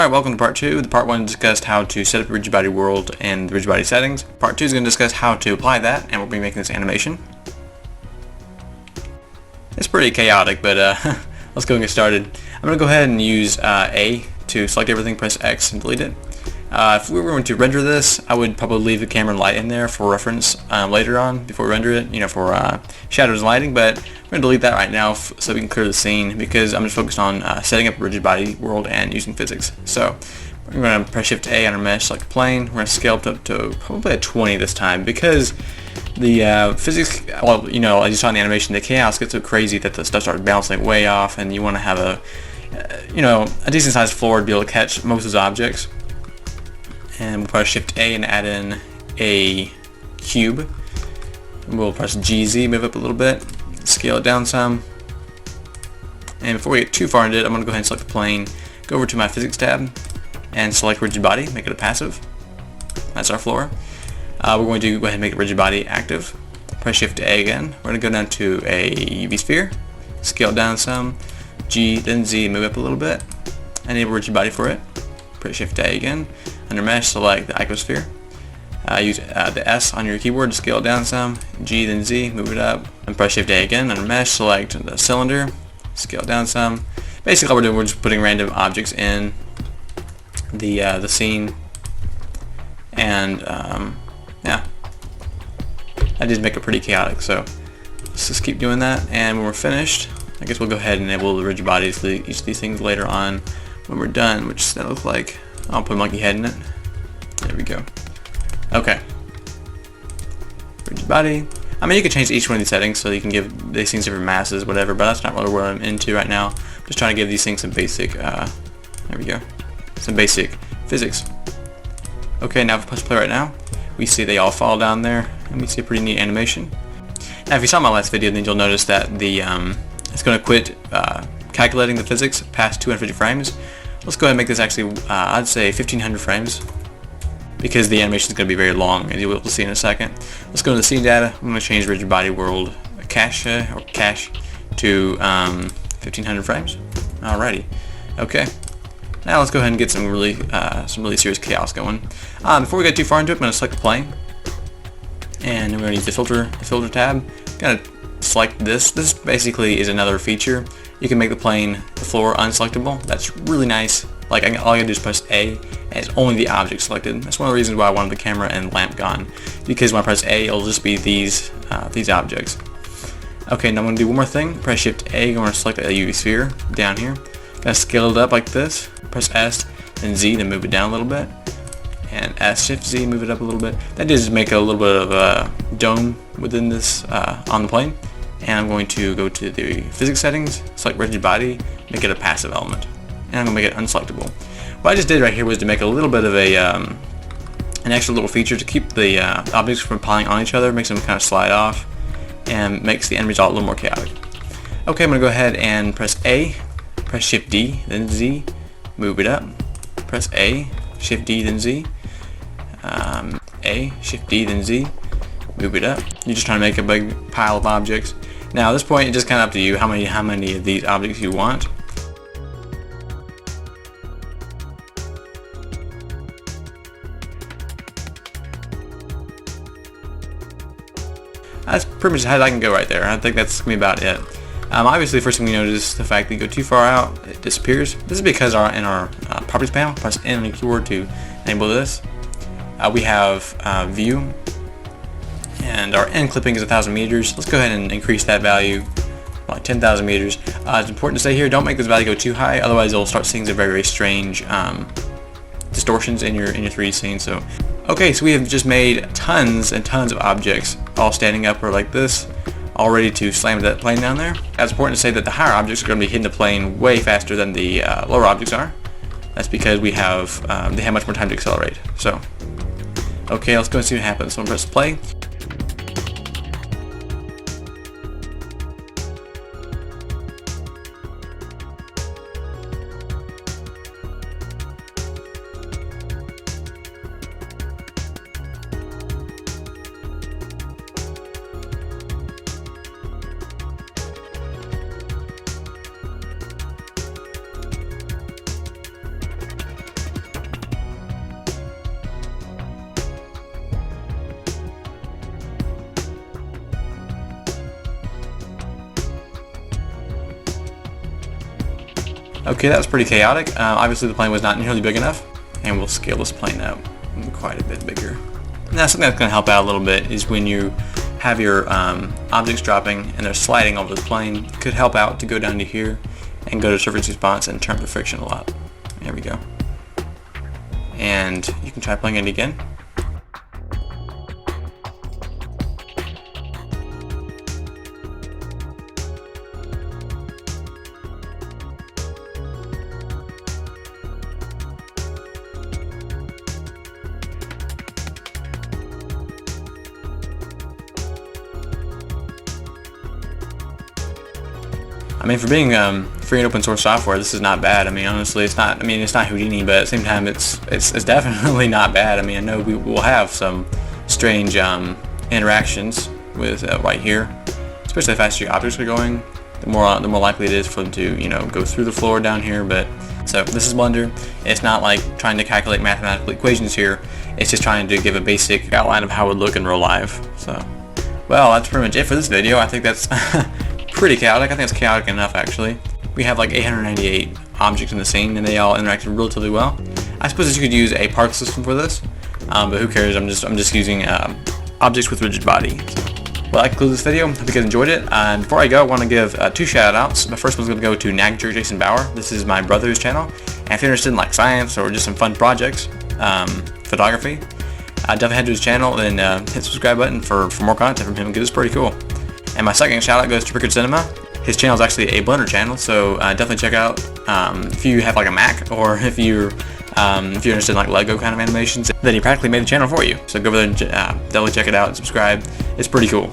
Alright, welcome to part 2. The part 1 discussed how to set up a rigid body world and the rigid body settings. Part 2 is going to discuss how to apply that, and we'll be making this animation. It's pretty chaotic, but let's go and get started. I'm going to go ahead and use A to select everything, press X and delete it. If we were going to render this, I would probably leave the camera and light in there for reference later on before we render it, for shadows and lighting, but I'm going to delete that right now so we can clear the scene because I'm just focused on setting up a rigid body world and using physics. So we're going to press Shift A on our mesh, select plane. We're going to scale it up to probably a 20 this time because the physics, well, as you saw in the animation, the chaos gets so crazy that the stuff starts bouncing way off, and you want to have a decent sized floor to be able to catch most of those objects. And we'll press Shift A and add in a cube. And we'll press GZ, move up a little bit, scale it down some. And before we get too far into it, I'm going to go ahead and select the plane, go over to my physics tab, and select rigid body, make it a passive. That's our floor. We're going to go ahead and make the rigid body active. Press Shift A again. We're going to go down to a UV sphere, scale it down some, G, then Z, move up a little bit, enable rigid body for it. Press Shift A again. Under mesh, select the icosphere. Use the S on your keyboard to scale it down some. G, then Z, move it up. And press Shift A again. Under mesh, select the cylinder, scale it down some. Basically, all we're doing, we're just putting random objects in the scene. And yeah, I did make it pretty chaotic. So let's just keep doing that. And when we're finished, I guess we'll go ahead and enable the rigid bodies to each of these things later on when we're done, which that looks like. I'll put a monkey head in it. There we go. Okay. Rigid body. I mean, you can change each one of these settings so you can give these things different masses, whatever, but that's not really what I'm into right now. I'm just trying to give these things some basic, there we go, some basic physics. Okay, now if I press play right now, we see they all fall down there, and we see a pretty neat animation. Now, if you saw my last video, then you'll notice that the it's going to quit calculating the physics past 250 frames. Let's go ahead and make this actually, I'd say 1500 frames, because the animation is going to be very long, as you will see in a second. Let's go to the scene data. I'm going to change rigid body world cache to 1500 frames. Alrighty. Okay. Now let's go ahead and get some really serious chaos going. Before we get too far into it, I'm going to select the plane, and we're going to use the filter tab. I'm going to select this. This basically is another feature. You can make the plane, the floor, unselectable. That's really nice. Like, all you gotta do is press A, and it's only the object selected. That's one of the reasons why I wanted the camera and lamp gone, because when I press A, it'll just be these objects. Okay, now I'm gonna do one more thing. Press Shift A. I'm gonna select a UV sphere down here. Gonna scale it up like this. Press S, then Z to move it down a little bit, and S, Shift Z, move it up a little bit. That does make a little bit of a dome within this on the plane. And I'm going to go to the physics settings, select rigid body, make it a passive element, and I'm going to make it unselectable. What I just did right here was to make a little bit of an extra little feature to keep the objects from piling on each other, makes them kind of slide off, and makes the end result a little more chaotic. Okay, I'm going to go ahead and press A, press Shift D, then Z, move it up, press A, Shift D, then Z, A, Shift D, then Z, move it up. You're just trying to make a big pile of objects. Now at this point, it's just kind of up to you how many of these objects you want. That's pretty much how I can go right there. I think that's going to be about it. Obviously, the first thing we notice is the fact that you go too far out, it disappears. This is because in our properties panel, press N on the keyboard to enable this. We have view, and our end clipping is 1,000 meters. Let's go ahead and increase that value by 10,000 meters. It's important to say here, don't make this value go too high, otherwise you'll start seeing some very, very strange distortions in your 3D scene. So, okay, so we have just made tons and tons of objects, all standing up or like this, all ready to slam that plane down there. It's important to say that the higher objects are going to be hitting the plane way faster than the lower objects are. That's because they have much more time to accelerate. So, okay, let's go and see what happens. So I'm going to press play. Okay, that was pretty chaotic. Obviously the plane was not nearly big enough, and we'll scale this plane up quite a bit bigger. Now something that's going to help out a little bit is when you have your objects dropping and they're sliding over the plane. It could help out to go down to here and go to surface response and turn the friction a lot. There we go. And you can try playing it again. I mean, for being free and open source software, this is not bad. I mean, honestly, it's not. I mean, it's not Houdini, but at the same time, it's definitely not bad. I mean, I know we will have some strange interactions with right here, especially the faster your objects are going. The more likely it is for them to go through the floor down here. But so this is Blender. It's not like trying to calculate mathematical equations here. It's just trying to give a basic outline of how it would look in real life. So, well, that's pretty much it for this video. I think that's pretty chaotic. I think it's chaotic enough, actually. We have like 898 objects in the scene, and they all interacted relatively well. I suppose that you could use a park system for this, but who cares? I'm just using objects with rigid body. Well, I conclude this video. Hope you guys enjoyed it. And before I go, I want to give 2 shout-outs. My first one's going to go to Nagger Jason Bauer. This is my brother's channel, and if you're interested in like science or just some fun projects, photography, definitely head to his channel and hit the subscribe button for more content from him, because it's pretty cool. And my second shout out goes to Rickard Cinema. His channel is actually a Blender channel, so definitely check out if you have like a Mac, or if you're interested in like Lego kind of animations, then he practically made the channel for you. So go over there and definitely check it out and subscribe. It's pretty cool.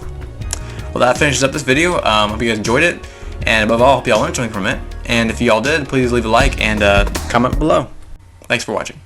Well, that finishes up this video. Hope you guys enjoyed it, and above all, hope y'all learned something from it. And if y'all did, please leave a like and comment below. Thanks for watching.